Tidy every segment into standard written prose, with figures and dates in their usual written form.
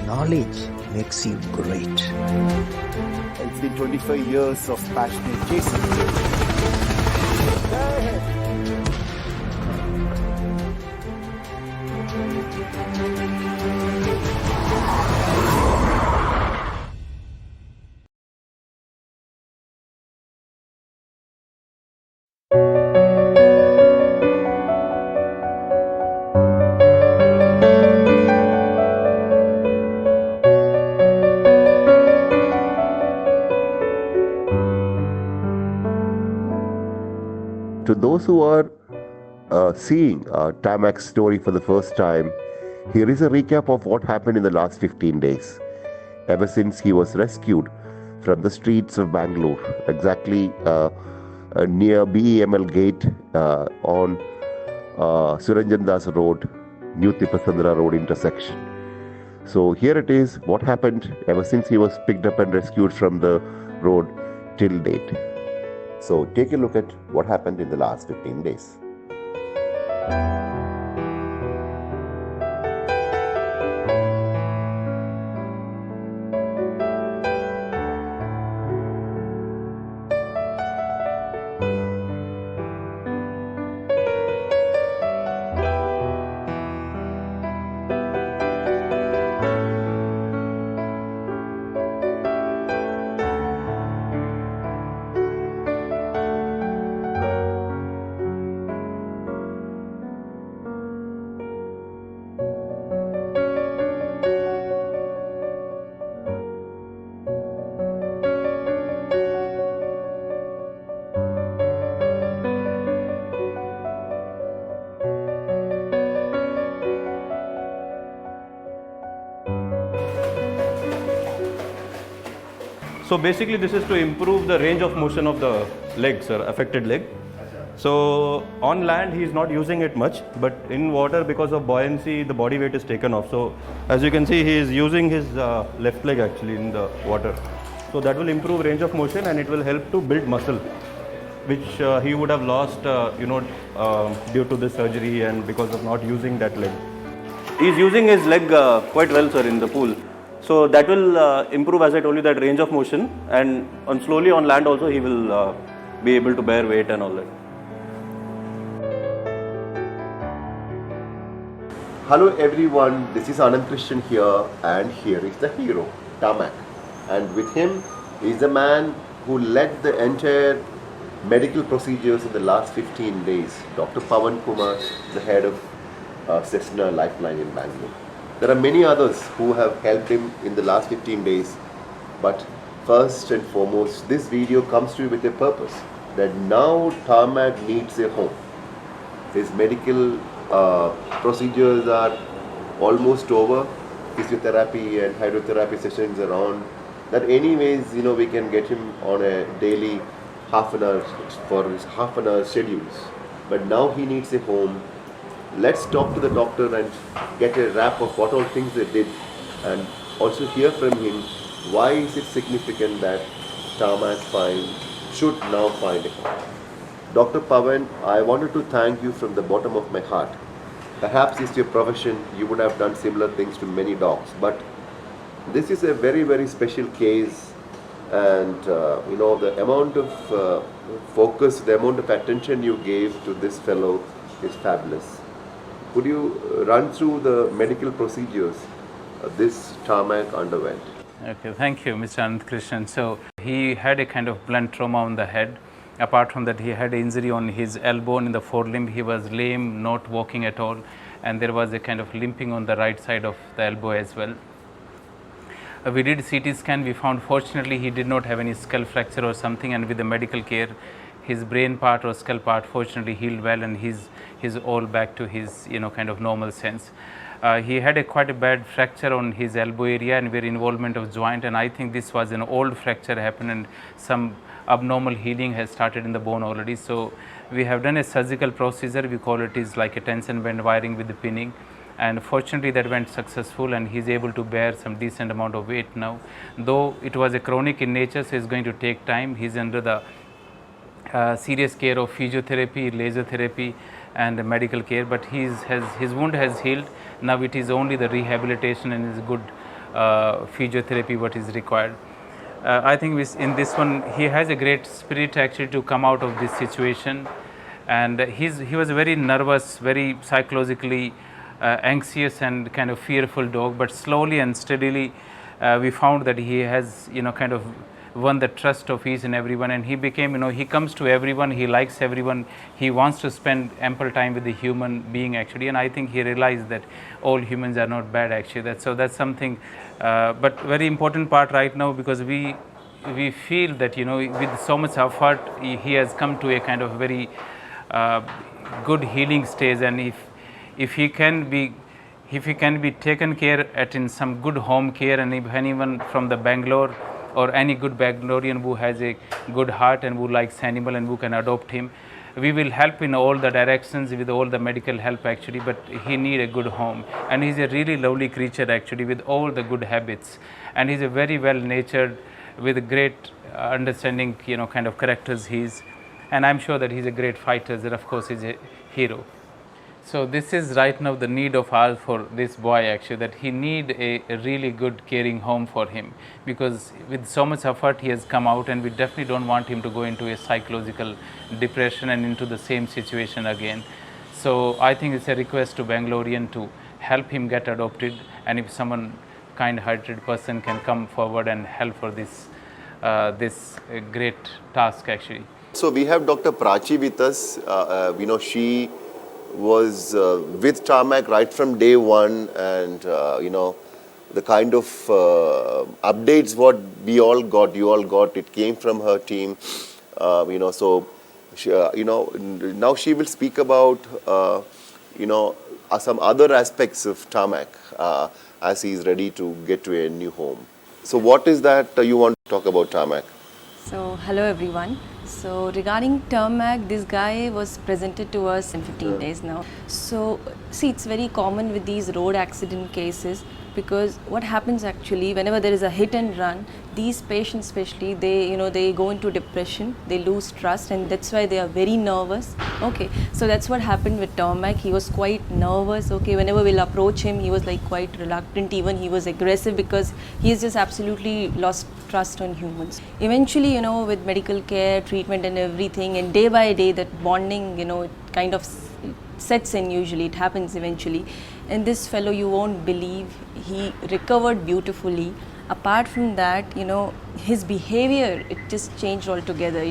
knowledge makes you great. It's been 25 years of passionate chasing. To those who are seeing Tamak's story for the first time, here is a recap of what happened in the last 15 days. Ever since he was rescued from the streets of Bangalore, exactly near BEML gate on Suranjan Das Road, New Tipasandra Road intersection. So here it is, what happened ever since he was picked up and rescued from the road till date. So take a look at what happened in the last 15 days. So basically this is to improve the range of motion of the leg, sir, affected leg. So on land he is not using it much, but in water because of buoyancy the body weight is taken off. So as you can see he is using his left leg actually in the water. So that will improve range of motion and it will help to build muscle, which he would have lost due to this surgery and because of not using that leg. He is using his leg quite well, sir, in the pool. So that will improve, as I told you, that range of motion, and slowly on land also he will be able to bear weight and all that. Hello everyone, this is Anand Christian here, and here is the hero, Tamak. And with him is the man who led the entire medical procedures in the last 15 days, Dr. Pawan Kumar, the head of Cessna Lifeline in Bangalore. There are many others who have helped him in the last 15 days, but first and foremost, this video comes to you with a purpose, that now Tamak needs a home. His medical procedures are almost over, physiotherapy and hydrotherapy sessions are on. That anyways, we can get him on a daily half an hour schedules. But now he needs a home. Let's talk to the doctor and get a wrap of what all things they did, and also hear from him why is it significant that Tamak should now find a home. Dr. Pawan, I wanted to thank you from the bottom of my heart. Perhaps it's your profession, you would have done similar things to many docs, but this is a very, very special case, and the amount of focus, the amount of attention you gave to this fellow is fabulous. Could you run through the medical procedures this Tamak underwent? Okay, thank you, Mr. Anand Krishnan. So he had a kind of blunt trauma on the head. Apart from that, he had an injury on his elbow and in the forelimb. He was lame, not walking at all, and there was a kind of limping on the right side of the elbow as well. We did CT scan. We found, fortunately, he did not have any skull fracture or something, and with the medical care, his brain part or skull part fortunately healed well, and he's all back to his kind of normal sense. He had quite a bad fracture on his elbow area and very involvement of joint, and I think this was an old fracture happened and some abnormal healing has started in the bone already. So we have done a surgical procedure. We call it is like a tension band wiring with the pinning, and fortunately that went successful, and he's able to bear some decent amount of weight now. Though it was a chronic in nature, so it's going to take time. He's under the serious care of physiotherapy, laser therapy and medical care, but his wound has healed. Now it is only the rehabilitation and his good physiotherapy what is required. I think in this one he has a great spirit actually to come out of this situation, and he was very nervous, very psychologically anxious and kind of fearful dog, but slowly and steadily we found that he has kind of won the trust of each and everyone, and he became he comes to everyone, he likes everyone, he wants to spend ample time with the human being actually, and I think he realized that all humans are not bad actually. That's something but very important part right now, because we feel that with so much effort he has come to a kind of very good healing stage, and if he can be taken care at in some good home care, and if anyone from the Bangalore or any good Bangalorean who has a good heart and who likes animal and who can adopt him, we will help in all the directions with all the medical help actually, but he need a good home, and he's a really lovely creature actually with all the good habits, and he's a very well natured with great understanding kind of characters he's, and I'm sure that he's a great fighter, and of course he's a hero. So this is right now the need of ours for this boy actually, that he need a really good caring home for him, because with so much effort he has come out, and we definitely don't want him to go into a psychological depression and into the same situation again. So I think it's a request to Bangalorean to help him get adopted, and if someone kind-hearted person can come forward and help for this great task actually. So we have Dr. Prachi with us. She was with Tarmac right from day one, and the kind of updates what we all got, you all got, it came from her team. So she, now she will speak about some other aspects of Tarmac as he is ready to get to a new home. So what is that you want to talk about Tarmac? So hello everyone. So regarding Tarmac, this guy was presented to us in 15 days now. So see, it's very common with these road accident cases, because what happens actually whenever there is a hit and run, these patients especially, they go into depression, they lose trust, and that's why they are very nervous. Okay, so that's what happened with Tarmac. He was quite nervous. Okay, whenever we'll approach him, he was like quite reluctant, even he was aggressive, because he has just absolutely lost trust on humans. Eventually, with medical care, treatment and everything, and day by day that bonding, it kind of sets in. Usually it happens eventually, and this fellow, you won't believe, he recovered beautifully. Apart from that, his behavior, it just changed altogether.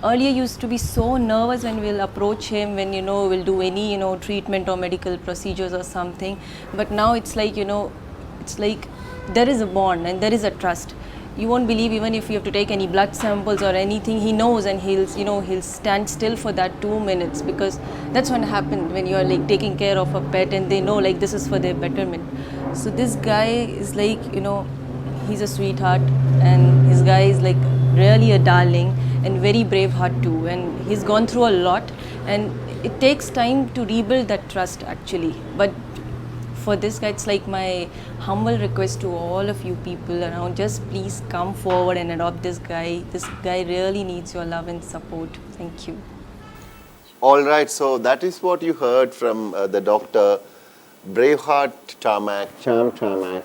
Earlier used to be so nervous when we'll approach him, when we'll do any treatment or medical procedures or something, but now it's like there is a bond and there is a trust. You won't believe, even if you have to take any blood samples or anything, he knows, and he'll stand still for that 2 minutes, because that's what happens when you are like taking care of a pet and they know like this is for their betterment. So this guy is like, he's a sweetheart, and his guy is like really a darling and very brave heart too, and he's gone through a lot, and it takes time to rebuild that trust actually. But for this guy, it's like my humble request to all of you people around, just please come forward and adopt this guy. This guy really needs your love and support. Thank you. All right, so that is what you heard from the doctor. Braveheart Tarmac, Charm Tarmac.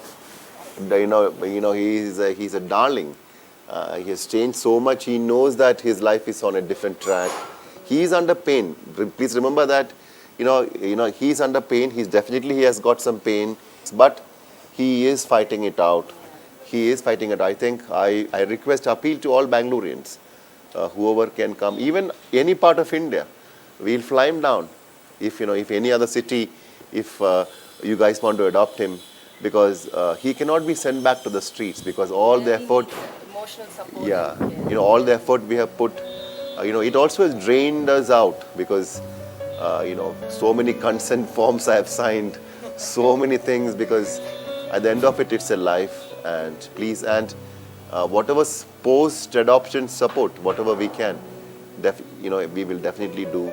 He's a darling. He has changed so much. He knows that his life is on a different track. He is under pain. Please remember that. He's under pain. He has got some pain, but he is fighting it out. I think I appeal to all Bangaloreans, whoever can come, even any part of India, we'll fly him down. If any other city, if you guys want to adopt him, because he cannot be sent back to the streets, because all the effort, emotional support. Yeah, all the effort we have put, it also has drained us out, because so many consent forms I have signed, so many things, because at the end of it, it's a life. And please, and whatever post-adoption support, whatever we can, we will definitely do.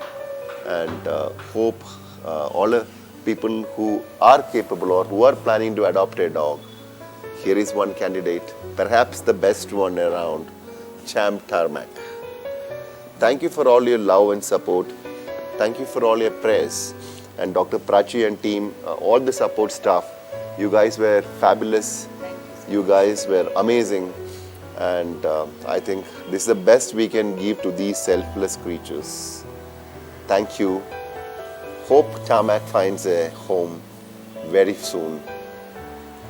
And hope all the people who are capable or who are planning to adopt a dog, here is one candidate, perhaps the best one around, Champ Tarmac. Thank you for all your love and support. Thank you for all your prayers. And Dr. Prachi and team, all the support staff, You guys were fabulous. You guys were amazing. And I think this is the best we can give to these selfless creatures. Thank you. Hope Tarmac finds a home very soon.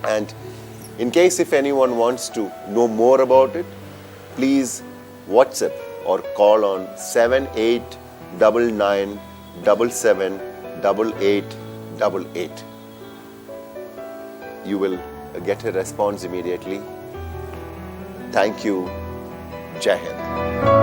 And in case if anyone wants to know more about it, please WhatsApp or call on 7899778888. You will get a response immediately. Thank you. Jai Hind.